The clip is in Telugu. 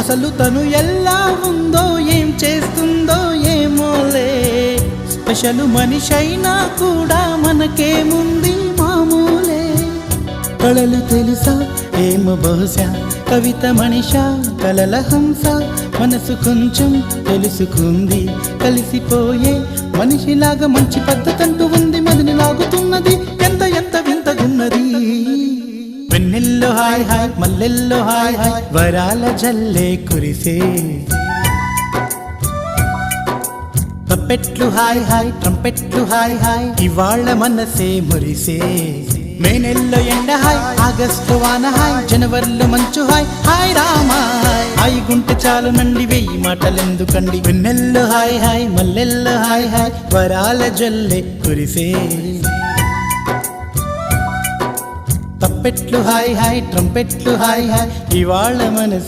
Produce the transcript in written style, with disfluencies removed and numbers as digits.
అసలు తను ఎలా ఉందో ఏం చేస్తుందో ఏమోలే స్పెషల్ మనిషైనా కూడా మనకేముంది మామూలే కళలు తెలుసా ఏమో బహుశా కవిత మనిషా కలల హంస మనసు కొంచెం తెలుసుకుంది కలిసిపోయే మనిషిలాగా మంచి పద్ధతంటూ ఉంది మదిని లాగుతున్నది ఎంత ఎంత వింతగున్నది వెన్నెల్లో హాయ్ హాయ్ మల్లెల్లో హాయ్ హాయ్ వరాల జల్లే కురిసే తప్పెట్లు హాయ్ హాయ్ ట్రంపెట్లు హాయ్ హాయ్ ఇవాళ్ళ మనసే మురిసే మే నెలలో ఎండ హాయ్ ఆగస్టు వాన హాయ్ జనవరిలో మంచు హాయ్ హాయ్ రామా హాయ్ గుంటె చాలు నండి వెయ్యి మాటలెందుకండి వెన్నెల్లో హాయ్ హాయ్ మల్లెల్లో హాయ్ హాయ్ వరాల జల్లే కురిసే తప్పెట్లు హాయ్ హాయ్ ట్రంపెట్లు హాయ్ హాయ్ ఇవాళ్ళ మనసు